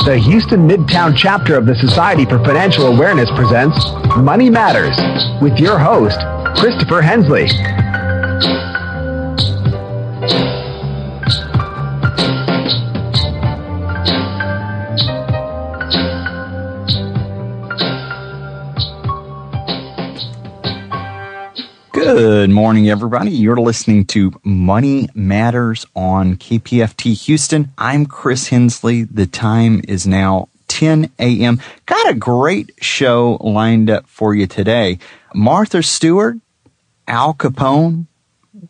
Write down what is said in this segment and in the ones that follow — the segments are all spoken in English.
The Houston Midtown chapter of the Society for Financial Awareness presents Money Matters with your host, Christopher Hensley. Good morning, everybody. You're listening to Money Matters on KPFT Houston. I'm Chris Hensley. The time is now 10 a.m. Got a great show lined up for you today. Martha Stewart, Al Capone,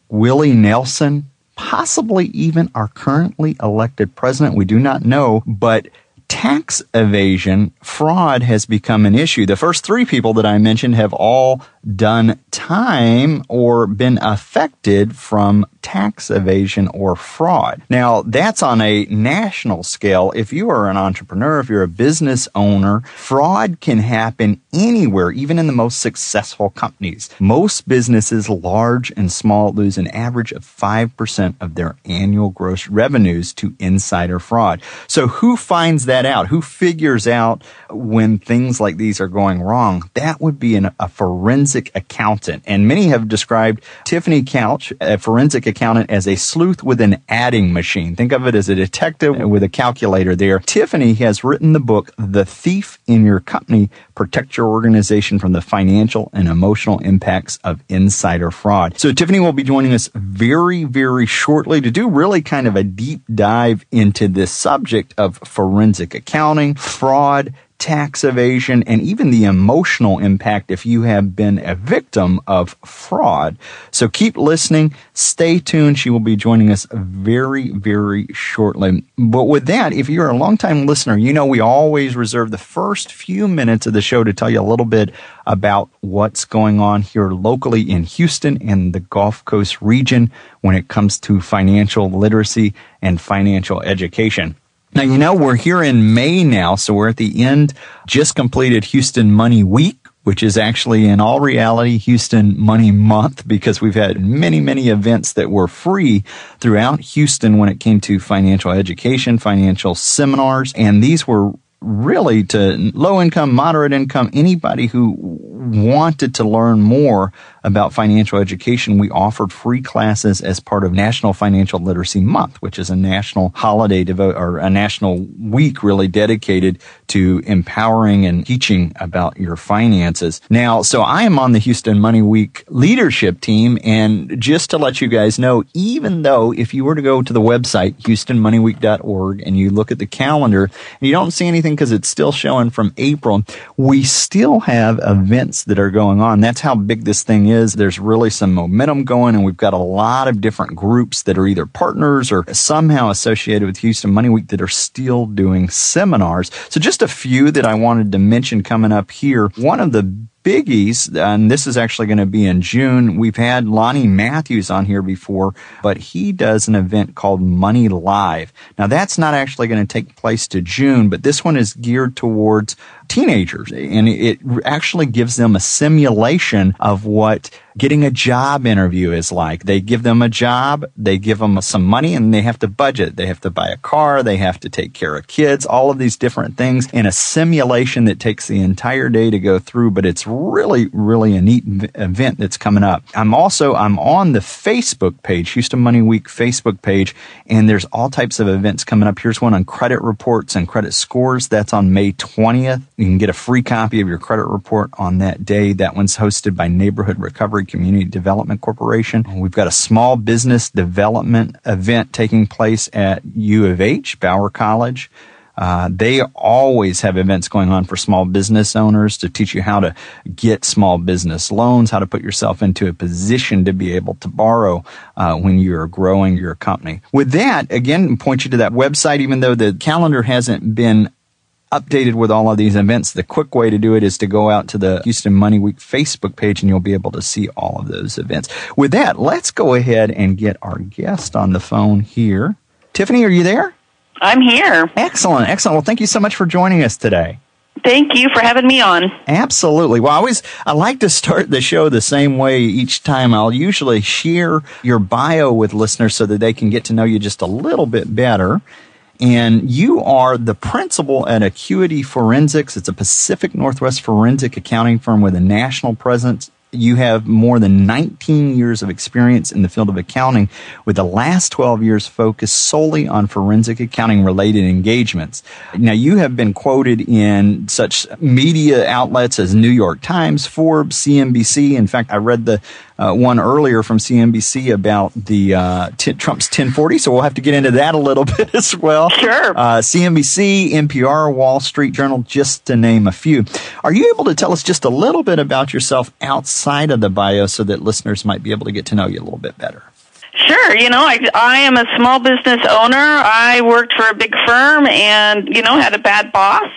Willie Nelson, possibly even our currently elected president. We do not know, but tax evasion, fraud has become an issue. The first three people that I mentioned have all done time or been affected from tax evasion or fraud. Now, that's on a national scale. If you are an entrepreneur, if you're a business owner, fraud can happen anywhere, even in the most successful companies. Most businesses, large and small, lose an average of 5% of their annual gross revenues to insider fraud. So who finds that out? Who figures out when things like these are going wrong? That would be a forensic accountant. And many have described Tiffany Couch, a forensic accountant, as a sleuth with an adding machine. Think of it as a detective with a calculator there. Tiffany has written the book, The Thief in Your Company, Protect Your Organization from the Financial and Emotional Impacts of Insider Fraud. So Tiffany will be joining us very, very shortly to do really kind of a deep dive into this subject of forensic accounting, fraud, tax evasion, and even the emotional impact if you have been a victim of fraud. So keep listening. Stay tuned. She will be joining us very, very shortly. But with that, if you're a longtime listener, you know we always reserve the first few minutes of the show to tell you a little bit about what's going on here locally in Houston and the Gulf Coast region when it comes to financial literacy and financial education. Now, you know, we're here in May now, so we're at the end, just completed Houston Money Week, which is actually in all reality Houston Money Month, because we've had many, many events that were free throughout Houston when it came to financial education, financial seminars, and these were really to low income, moderate income, anybody who wanted to learn more about financial education. We offered free classes as part of National Financial Literacy Month, which is a national holiday or a national week really dedicated to empowering and teaching about your finances. Now, so I am on the Houston Money Week leadership team, and just to let you guys know, even though if you were to go to the website, HoustonMoneyWeek.org, and you look at the calendar, and you don't see anything because it's still showing from April, we still have events that are going on. That's how big this thing is. There's really some momentum going, and we've got a lot of different groups that are either partners or somehow associated with Houston Money Week that are still doing seminars. So just a few that I wanted to mention coming up here. One of the biggies, and this is actually going to be in June. We've had Lonnie Matthews on here before, but he does an event called Money Live. Now, that's not actually going to take place to June, but this one is geared towards teenagers, and it actually gives them a simulation of what getting a job interview is like. They give them a job, they give them some money, and they have to budget. They have to buy a car, they have to take care of kids, all of these different things in a simulation that takes the entire day to go through, but it's really, really a neat event that's coming up. I'm on the Facebook page, Houston Money Week Facebook page, and there's all types of events coming up. Here's one on credit reports and credit scores. That's on May 20th. You can get a free copy of your credit report on that day. That one's hosted by Neighborhood Recovery Community Development Corporation. We've got a small business development event taking place at U of H, Bauer College. They always have events going on for small business owners to teach you how to get small business loans, how to put yourself into a position to be able to borrow when you're growing your company. With that, again, point you to that website, even though the calendar hasn't been updated with all of these events. The quick way to do it is to go out to the Houston Money Week Facebook page, and you'll be able to see all of those events. With that, let's go ahead and get our guest on the phone here. Tiffany, are you there? I'm here. Excellent, excellent. Well, thank you so much for joining us today. Thank you for having me on. Absolutely. Well, I like to start the show the same way each time. I'll usually share your bio with listeners so that they can get to know you just a little bit better. and you are the principal at Acuity Forensics. It's a Pacific Northwest forensic accounting firm with a national presence. You have more than 19 years of experience in the field of accounting, with the last 12 years focused solely on forensic accounting-related engagements. Now, you have been quoted in such media outlets as New York Times, Forbes, CNBC. In fact, I read the one earlier from CNBC about the Trump's 1040, so we'll have to get into that a little bit as well. Sure. CNBC, NPR, Wall Street Journal, just to name a few. Are you able to tell us just a little bit about yourself outside of the bio so that listeners might be able to get to know you a little bit better? Sure. I am a small business owner. I worked for a big firm and, had a bad boss.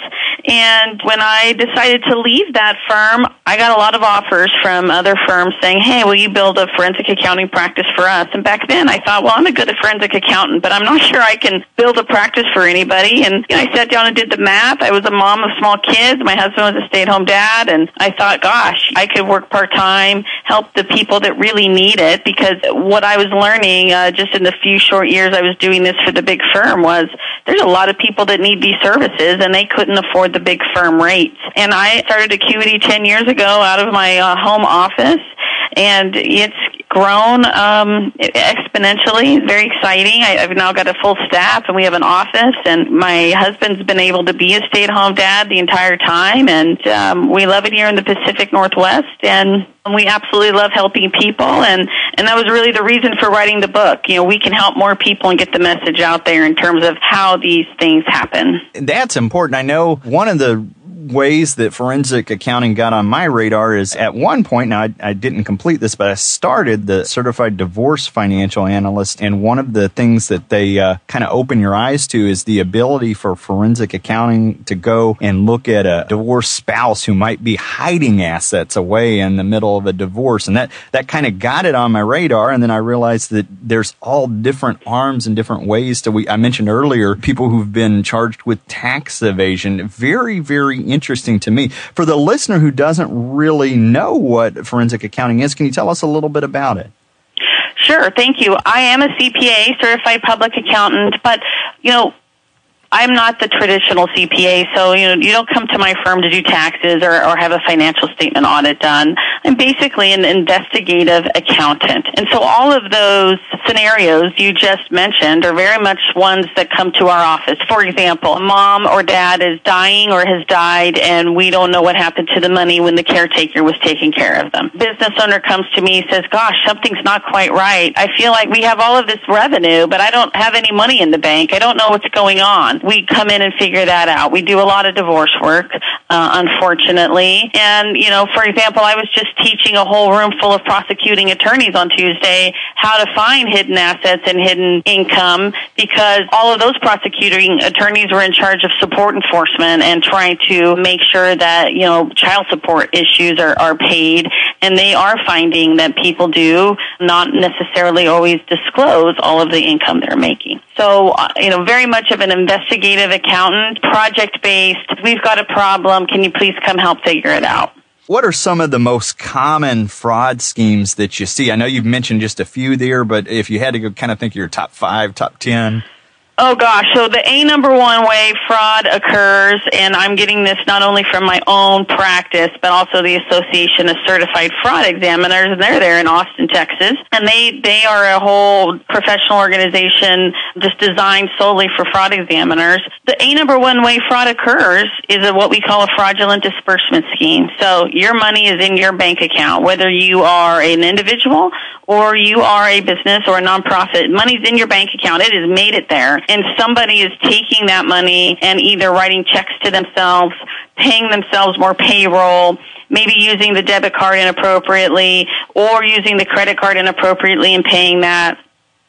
And when I decided to leave that firm, I got a lot of offers from other firms saying, hey, will you build a forensic accounting practice for us? And back then I thought, well, I'm a good forensic accountant, but I'm not sure I can build a practice for anybody. And I sat down and did the math. I was a mom of small kids. My husband was a stay-at-home dad. And I thought, gosh, I could work part-time, help the people that really need it, because what I was learning just in the few short years I was doing this for the big firm was there's a lot of people that need these services and they couldn't afford the big firm rates. And I started Acuity 10 years ago out of my home office, and it's grown exponentially. It's very exciting. I've now got a full staff, and we have an office, and my husband's been able to be a stay-at-home dad the entire time, and we love it here in the Pacific Northwest, and we absolutely love helping people, and that was really the reason for writing the book. We can help more people and get the message out there in terms of how these things happen. That's important. I know one of the ways that forensic accounting got on my radar is at one point, now I didn't complete this, but I started the certified divorce financial analyst, and one of the things that they kind of open your eyes to is the ability for forensic accounting to go and look at a divorced spouse who might be hiding assets away in the middle of a divorce, and that kind of got it on my radar. And then I realized that there's all different arms and different ways to, I mentioned earlier, people who've been charged with tax evasion. Very, very interesting to me. For the listener who doesn't really know what forensic accounting is, can you tell us a little bit about it? Sure, thank you. I am a CPA, certified public accountant, but, I'm not the traditional CPA, so, you don't come to my firm to do taxes or have a financial statement audit done. I'm basically an investigative accountant. And so all of those scenarios you just mentioned are very much ones that come to our office. For example, a mom or dad is dying or has died, and we don't know what happened to the money when the caretaker was taking care of them. Business owner comes to me and says, gosh, something's not quite right. I feel like we have all of this revenue, but I don't have any money in the bank. I don't know what's going on. We come in and figure that out. We do a lot of divorce work, unfortunately. And, for example, I was just teaching a whole room full of prosecuting attorneys on Tuesday how to find hidden assets and hidden income, because all of those prosecuting attorneys were in charge of support enforcement and trying to make sure that, child support issues are paid. And they are finding that people do not necessarily always disclose all of the income they're making. So, very much of an investigative accountant, project-based. We've got a problem. Can you please come help figure it out? What are some of the most common fraud schemes that you see? I know you've mentioned just a few there, but if you had to go kind of think of your top 5, top 10. Oh, gosh. So the number one way fraud occurs, and I'm getting this not only from my own practice, but also the Association of Certified Fraud Examiners, and they're there in Austin, Texas. And they are a whole professional organization just designed solely for fraud examiners. The number one way fraud occurs is what we call a fraudulent disbursement scheme. So your money is in your bank account, whether you are an individual or you are a business or a nonprofit. Money's in your bank account. It has made it there. And somebody is taking that money and either writing checks to themselves, paying themselves more payroll, maybe using the debit card inappropriately, or using the credit card inappropriately and paying that.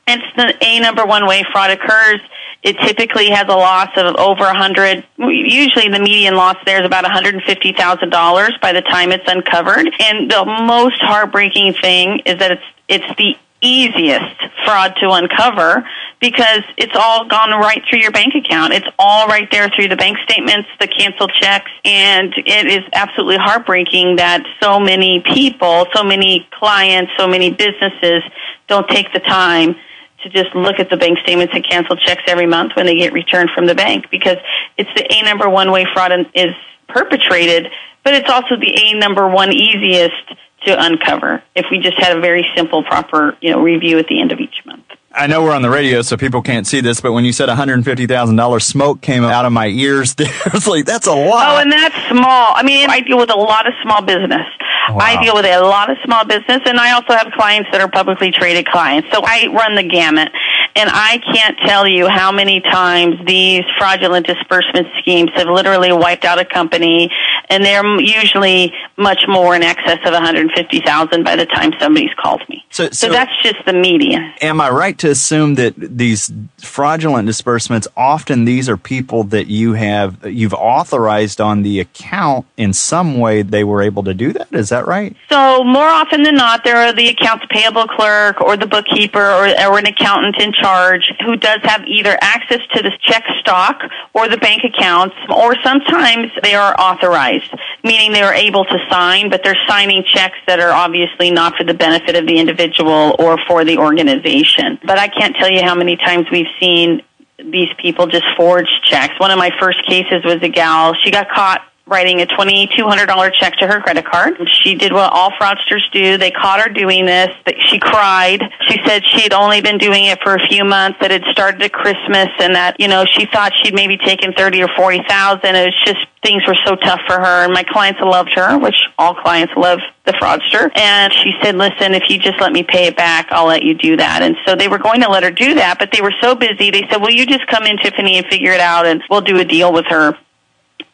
It's the number one way fraud occurs. It typically has a loss of over 100. Usually the median loss there is about $150,000 by the time it's uncovered. And the most heartbreaking thing is that it's the easiest fraud to uncover, because it's all gone right through your bank account. It's all right there through the bank statements, the canceled checks, and it is absolutely heartbreaking that so many people, so many clients, so many businesses don't take the time to just look at the bank statements and cancel checks every month when they get returned from the bank, because it's the number one way fraud is perpetrated, but it's also the number one easiest to uncover if we just had a very simple, proper, review at the end of each month. I know we're on the radio, so people can't see this, but when you said $150,000, smoke came out of my ears. It's like, that's a lot. Oh, and that's small. I mean, I deal with a lot of small business. Wow. I deal with a lot of small business, and I also have clients that are publicly traded clients. So I run the gamut. And I can't tell you how many times these fraudulent disbursement schemes have literally wiped out a company, and they're usually much more in excess of $150,000 by the time somebody's called me. So that's just the median. Am I right to assume that these fraudulent disbursements, often these are people that you've authorized on the account in some way they were able to do that? Is that right? So more often than not, there are the accounts payable clerk or the bookkeeper or an accountant in charge who does have either access to the check stock or the bank accounts, or sometimes they are authorized, meaning they are able to sign, but they're signing checks that are obviously not for the benefit of the individual or for the organization. But I can't tell you how many times we've seen these people just forge checks. One of my first cases was a gal. She got caught writing a $2,200 check to her credit card. She did what all fraudsters do. They caught her doing this. She cried. She said she had only been doing it for a few months, that it started at Christmas, and that, she thought she'd maybe taken $30,000 or $40,000. It was just, things were so tough for her, and my clients loved her, which all clients love the fraudster. And she said, listen, if you just let me pay it back, I'll let you do that. And so they were going to let her do that, but they were so busy. They said, well, you just come in, Tiffany, and figure it out, and we'll do a deal with her.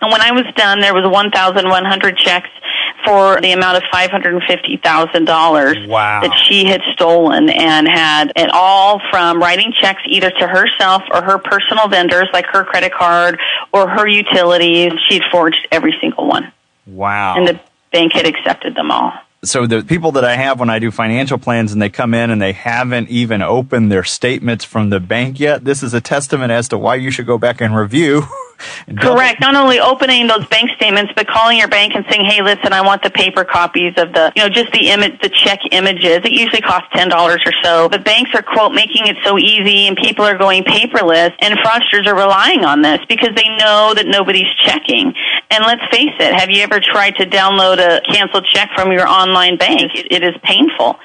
And when I was done, there was 1,100 checks for the amount of $550,000 wow. that she had stolen, and had it all from writing checks either to herself or her personal vendors, like her credit card or her utilities. She'd forged every single one. Wow. And the bank had accepted them all. So the people that I have when I do financial plans and they come in and they haven't even opened their statements from the bank yet, this is a testament as to why you should go back and review. Correct. Not only opening those bank statements, but calling your bank and saying, hey, listen, I want the paper copies of the, just the image, the check images. It usually costs $10 or so. The banks are, quote, making it so easy, and people are going paperless, and fraudsters are relying on this because they know that nobody's checking. And let's face it, have you ever tried to download a canceled check from your online bank? It is painful.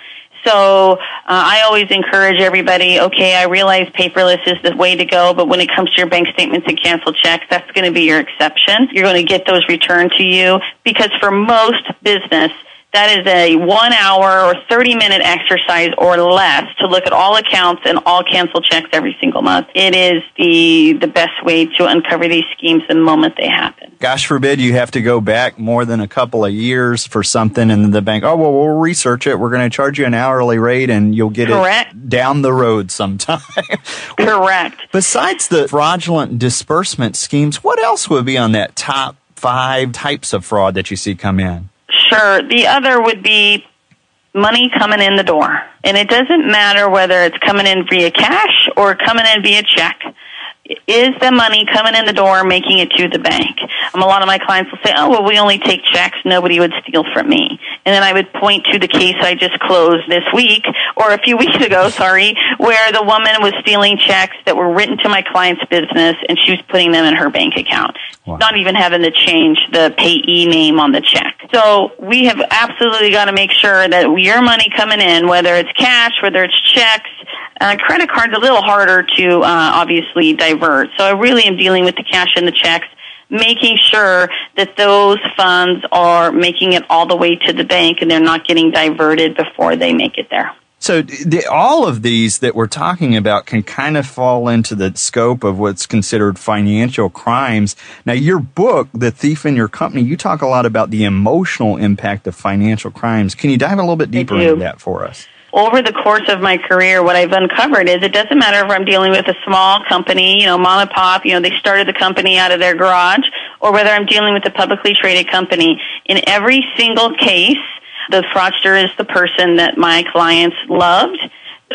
So I always encourage everybody, okay, I realize paperless is the way to go, but when it comes to your bank statements and canceled checks, that's going to be your exception. You're going to get those returned to you, because for most business, that is a 1 hour or 30-minute exercise or less to look at all accounts and all canceled checks every single month. It is the best way to uncover these schemes the moment they happen. Gosh forbid you have to go back more than a couple of years for something, and then the bank, oh, well, we'll research it. We're going to charge you an hourly rate, and you'll get Correct. It down the road sometime. Correct. Besides the fraudulent disbursement schemes, what else would be on that top 5 types of fraud that you see come in? Sure. The other would be money coming in the door. And it doesn't matter whether it's coming in via cash or coming in via check. Is the money coming in the door making it to the bank? A lot of my clients will say, oh, well, we only take checks. Nobody would steal from me. And then I would point to the case I just closed this week, or a few weeks ago, where the woman was stealing checks that were written to my client's business, and she was putting them in her bank account. Wow. Not even having to change the payee name on the check. So we have absolutely got to make sure that your money coming in, whether it's cash, whether it's checks, credit cards, a little harder to obviously divert. So I really am dealing with the cash and the checks, making sure that those funds are making it all the way to the bank and they're not getting diverted before they make it there. So all of these that we're talking about can kind of fall into the scope of what's considered financial crimes. Now, your book, The Thief in Your Company, you talk a lot about the emotional impact of financial crimes. Can you dive a little bit deeper into that for us? Over the course of my career, what I've uncovered is it doesn't matter if I'm dealing with a small company, mom and pop, they started the company out of their garage, or whether I'm dealing with a publicly traded company. In every single case, the fraudster is the person that my clients loved,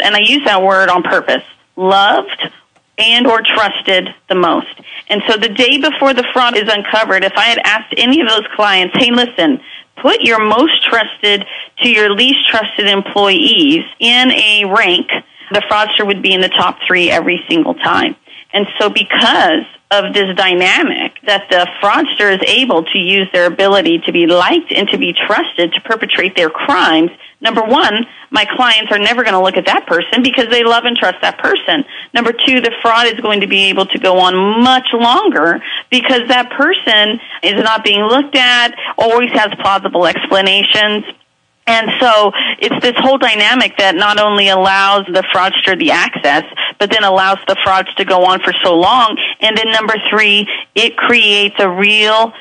and I use that word on purpose, loved and or trusted the most. And so the day before the fraud is uncovered, if I had asked any of those clients, hey, listen, put your most trusted to your least trusted employees in a rank the fraudster would be in the top 3 every single time. And so because of this dynamic that the fraudster is able to use their ability to be liked and to be trusted to perpetrate their crimes, number one, my clients are never going to look at that person because they love and trust that person. Number two, the fraud is going to be able to go on much longer because that person is not being looked at, always has plausible explanations. And so it's this whole dynamic that not only allows the fraudster the access, but then allows the frauds to go on for so long. And then number 3, it creates a real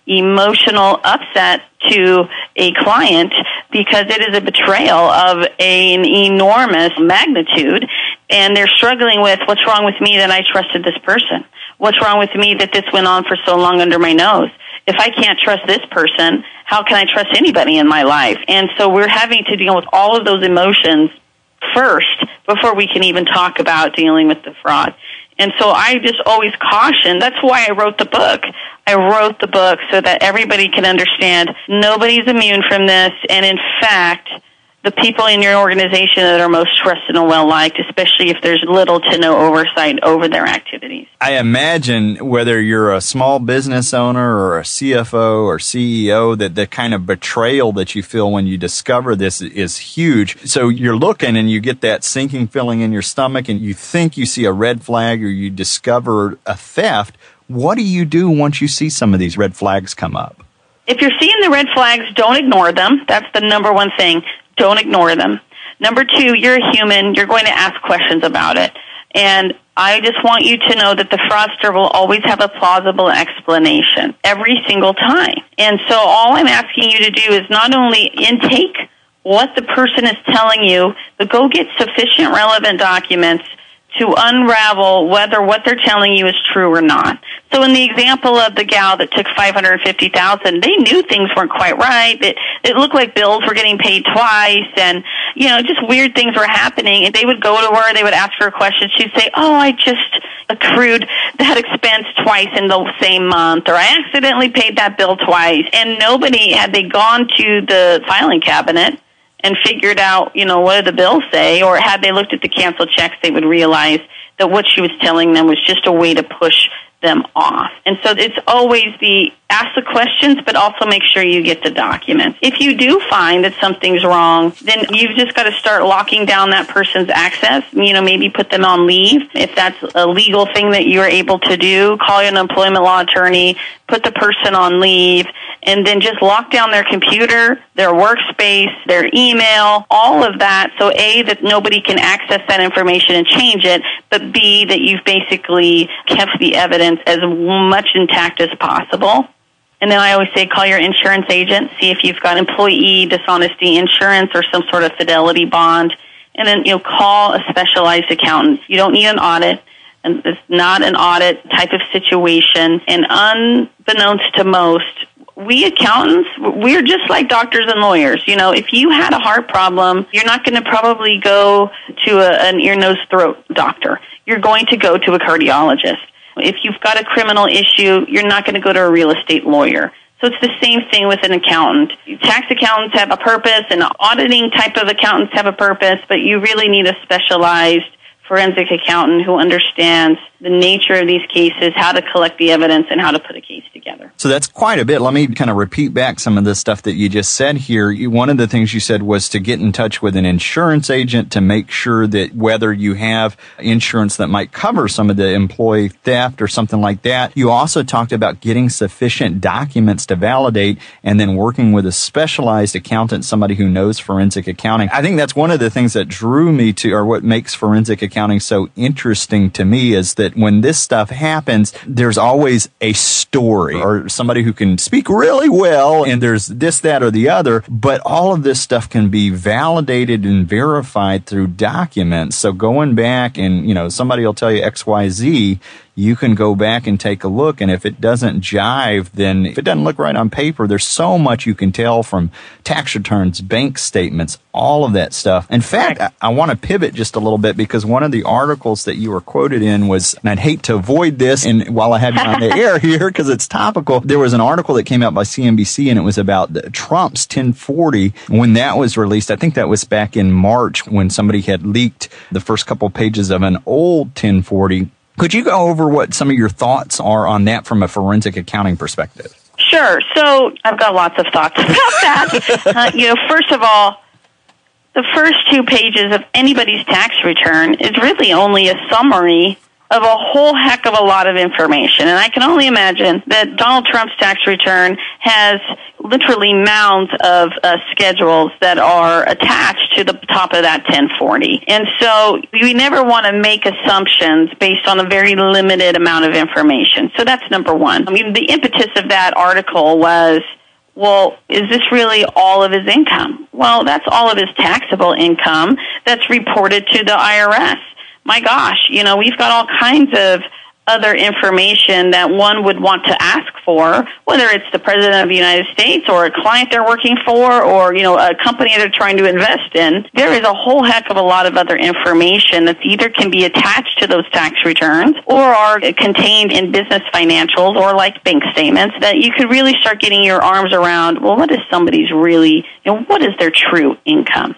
emotional upset to a client because it is a betrayal of an enormous magnitude. And they're struggling with, what's wrong with me that I trusted this person? What's wrong with me that this went on for so long under my nose? If I can't trust this person, how can I trust anybody in my life? And so we're having to deal with all of those emotions first before we can even talk about dealing with the fraud. And so I just always caution. That's why I wrote the book. I wrote the book so that everybody can understand nobody's immune from this. And in fact, the people in your organization that are most trusted and well-liked, especially if there's little to no oversight over their activities. I imagine whether you're a small business owner or a CFO or CEO, that the kind of betrayal that you feel when you discover this is huge. So you're looking and you get that sinking feeling in your stomach and you think you see a red flag or you discover a theft. What do you do once you see some of these red flags come up? If you're seeing the red flags, don't ignore them. That's the number one thing. Don't ignore them. Number 2, you're a human. You're going to ask questions about it. And I just want you to know that the fraudster will always have a plausible explanation every single time. And so all I'm asking you to do is not only intake what the person is telling you, but go get sufficient relevant documents to unravel whether what they're telling you is true or not. So in the example of the gal that took $550,000, they knew things weren't quite right. It looked like bills were getting paid twice, and just weird things were happening. And they would go to her, they would ask her a question. She'd say, "Oh, I just accrued that expense twice in the same month," or "I accidentally paid that bill twice." And nobody, had they gone to the filing cabinet and figured out, what did the bills say, or had they looked at the canceled checks, they would realize that what she was telling them was just a way to push them off. And so it's always ask the questions, but also make sure you get the documents. If you do find that something's wrong, then you've just got to start locking down that person's access. Maybe put them on leave. If that's a legal thing that you're able to do, call an employment law attorney, put the person on leave, and then just lock down their computer, their workspace, their email, all of that. So A, that nobody can access that information and change it, but B, that you've basically kept the evidence as much intact as possible. And then I always say call your insurance agent, see if you've got employee dishonesty insurance or some sort of fidelity bond. And then, call a specialized accountant. You don't need an audit. And it's not an audit type of situation. And unbeknownst to most, we accountants, we're just like doctors and lawyers. If you had a heart problem, you're not going to probably go to an ear, nose, throat doctor. You're going to go to a cardiologist. If you've got a criminal issue, you're not going to go to a real estate lawyer. So it's the same thing with an accountant. Tax accountants have a purpose, and auditing type of accountants have a purpose, but you really need a specialized forensic accountant who understands the nature of these cases, how to collect the evidence, and how to put a case together. So that's quite a bit. Let me kind of repeat back some of the stuff that you just said here. One of the things you said was to get in touch with an insurance agent to make sure that whether you have insurance that might cover some of the employee theft or something like that. You also talked about getting sufficient documents to validate and then working with a specialized accountant, somebody who knows forensic accounting. I think that's one of the things that drew me to, or what makes forensic accounting so interesting to me, is that when this stuff happens, there's always a story or somebody who can speak really well, and there's this, that, or the other, but all of this stuff can be validated and verified through documents. So going back and, somebody will tell you XYZ, you can go back and take a look. And if it doesn't jive, then if it doesn't look right on paper, there's so much you can tell from tax returns, bank statements, all of that stuff. In fact, I want to pivot just a little bit because one of the articles that you were quoted in was, and I'd hate to avoid this, and while I have you on the air here because it's topical, there was an article that came out by CNBC, and it was about Trump's 1040. When that was released, I think that was back in March when somebody had leaked the first couple pages of an old 1040. Could you go over what some of your thoughts are on that from a forensic accounting perspective? Sure. So I've got lots of thoughts about that. First of all, the first 2 pages of anybody's tax return is really only a summary of a whole heck of a lot of information. And I can only imagine that Donald Trump's tax return has literally mounds of schedules that are attached to the top of that 1040. And so we never want to make assumptions based on a very limited amount of information. So that's number one. I mean, the impetus of that article was, well, is this really all of his income? Well, that's all of his taxable income that's reported to the IRS. My gosh, we've got all kinds of other information that one would want to ask for, whether it's the President of the United States or a client they're working for or, a company they're trying to invest in. There is a whole heck of a lot of other information that either can be attached to those tax returns or are contained in business financials or like bank statements that you could really start getting your arms around, well, what is somebody's really, what is their true income?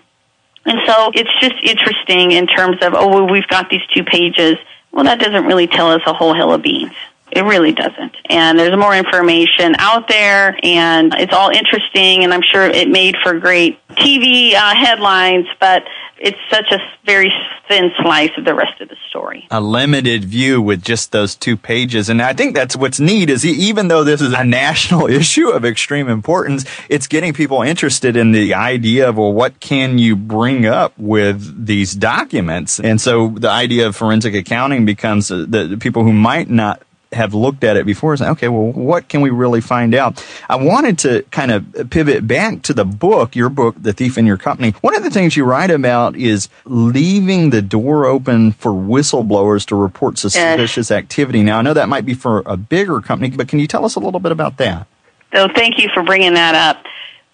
And so it's just interesting in terms of, we've got these 2 pages. Well, that doesn't really tell us a whole hill of beans. It really doesn't. And there's more information out there, and it's all interesting, and I'm sure it made for great TV headlines, but it's such a very thin slice of the rest of the story. A limited view with just those 2 pages. And I think that's what's neat is even though this is a national issue of extreme importance, it's getting people interested in the idea of, well, what can you bring up with these documents? And so the idea of forensic accounting becomes the people who might not have looked at it before say, okay, well, what can we really find out? I wanted to kind of pivot back to the book, your book, The Thief in Your Company. One of the things you write about is leaving the door open for whistleblowers to report suspicious activity. Now, I know that might be for a bigger company, but can you tell us a little bit about that? So thank you for bringing that up.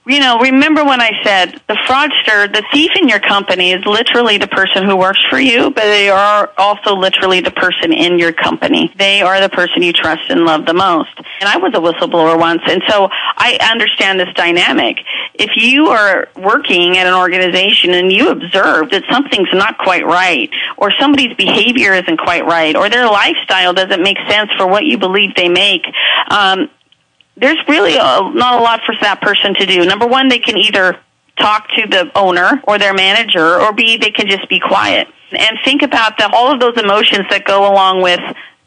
Remember when I said the fraudster, the thief in your company is literally the person who works for you, but they are also literally the person in your company. They are the person you trust and love the most. And I was a whistleblower once, and so I understand this dynamic. If you are working at an organization and you observe that something's not quite right, or somebody's behavior isn't quite right, or their lifestyle doesn't make sense for what you believe they make, there's really not a lot for that person to do. Number one, they can either talk to the owner or their manager, or B, they can just be quiet. And think about all of those emotions that go along with,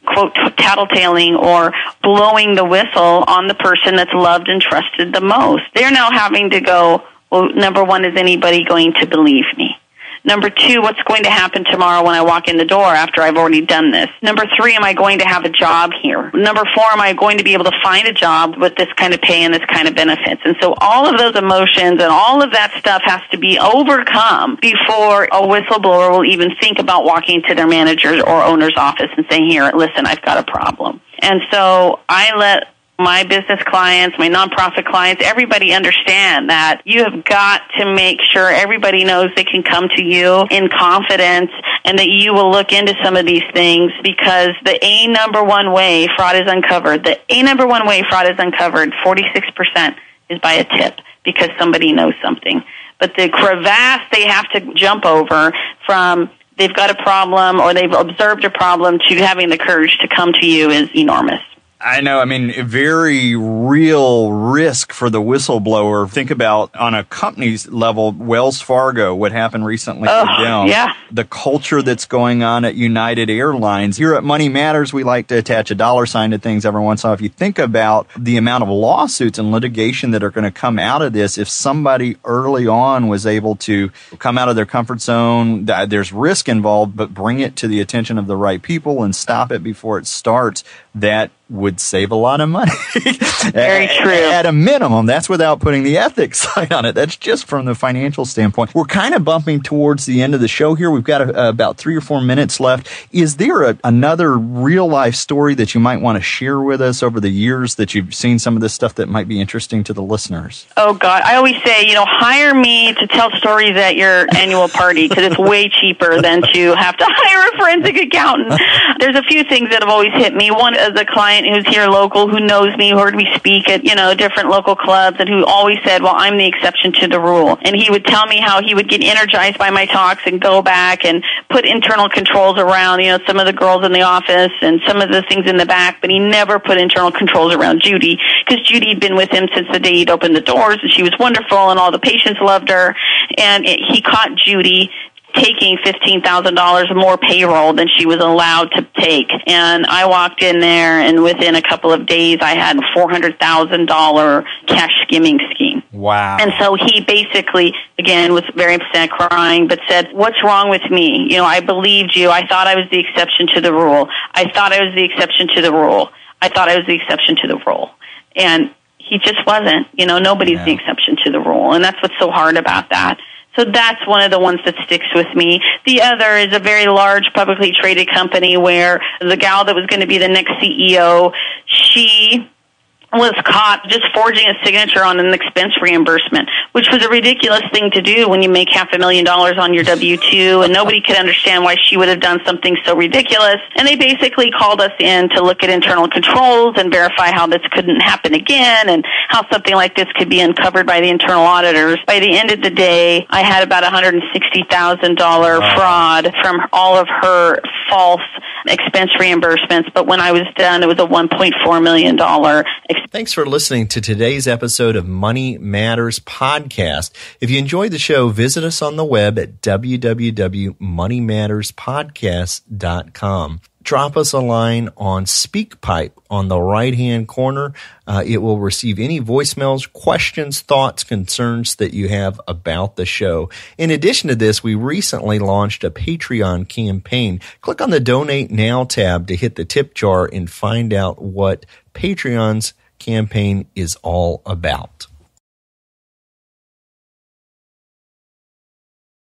quote, tattletaling or blowing the whistle on the person that's loved and trusted the most. They're now having to go, well, number one, is anybody going to believe me? Number two, what's going to happen tomorrow when I walk in the door after I've already done this? Number three, am I going to have a job here? Number four, am I going to be able to find a job with this kind of pay and this kind of benefits? And so all of those emotions and all of that stuff has to be overcome before a whistleblower will even think about walking to their manager's or owner's office and saying, here, listen, I've got a problem. And so I let my business clients, my nonprofit clients, everybody understand that you have got to make sure everybody knows they can come to you in confidence and that you will look into some of these things, because the number one way fraud is uncovered, 46% is by a tip, because somebody knows something. But the crevasse they have to jump over from they've got a problem or they've observed a problem to having the courage to come to you is enormous. I know. I mean, very real risk for the whistleblower. Think about on a company's level, Wells Fargo, what happened recently with them. Yeah. The culture that's going on at United Airlines. Here at Money Matters, we like to attach a dollar sign to things every once in a while. If you think about the amount of lawsuits and litigation that are going to come out of this, if somebody early on was able to come out of their comfort zone, there's risk involved, but bring it to the attention of the right people and stop it before it starts, that would save a lot of money. Very true. At a minimum, that's without putting the ethics side on it. That's just from the financial standpoint. We're kind of bumping towards the end of the show here. We've got about 3 or 4 minutes left. Is there another real life story that you might want to share with us over the years that you've seen some of this stuff that might be interesting to the listeners? Oh, God. I always say, hire me to tell stories at your annual party because it's way cheaper than to have to hire a forensic accountant. There's a few things that have always hit me. One is a client who's here local, who knows me, who heard me speak at, different local clubs, and who always said, well, I'm the exception to the rule. And he would tell me how he would get energized by my talks and go back and put internal controls around, some of the girls in the office and some of the things in the back, but he never put internal controls around Judy because Judy had been with him since the day he'd opened the doors, and she was wonderful, and all the patients loved her. And he caught Judy taking $15,000 more payroll than she was allowed to take. And I walked in there, and within a couple of days, I had a $400,000 cash skimming scheme. Wow. And so he basically, again, was very upset, crying, but said, what's wrong with me? I believed you. I thought I was the exception to the rule. I thought I was the exception to the rule. I thought I was the exception to the rule. And he just wasn't. Nobody's the exception to the rule. And that's what's so hard about that. So that's one of the ones that sticks with me. The other is a very large publicly traded company where the gal that was going to be the next CEO, she was caught just forging a signature on an expense reimbursement, which was a ridiculous thing to do when you make $500,000 on your W-2, and nobody could understand why she would have done something so ridiculous. And they basically called us in to look at internal controls and verify how this couldn't happen again and how something like this could be uncovered by the internal auditors. By the end of the day, I had about $160,000 fraud from all of her false expense reimbursements, but when I was done, it was a $1.4 million expense. Thanks for listening to today's episode of Money Matters Podcast. If you enjoyed the show, visit us on the web at www.moneymatterspodcast.com. Drop us a line on SpeakPipe on the right-hand corner. It will receive any voicemails, questions, thoughts, concerns that you have about the show. In addition to this, we recently launched a Patreon campaign. Click on the Donate Now tab to hit the tip jar and find out what Patreon's campaign is all about.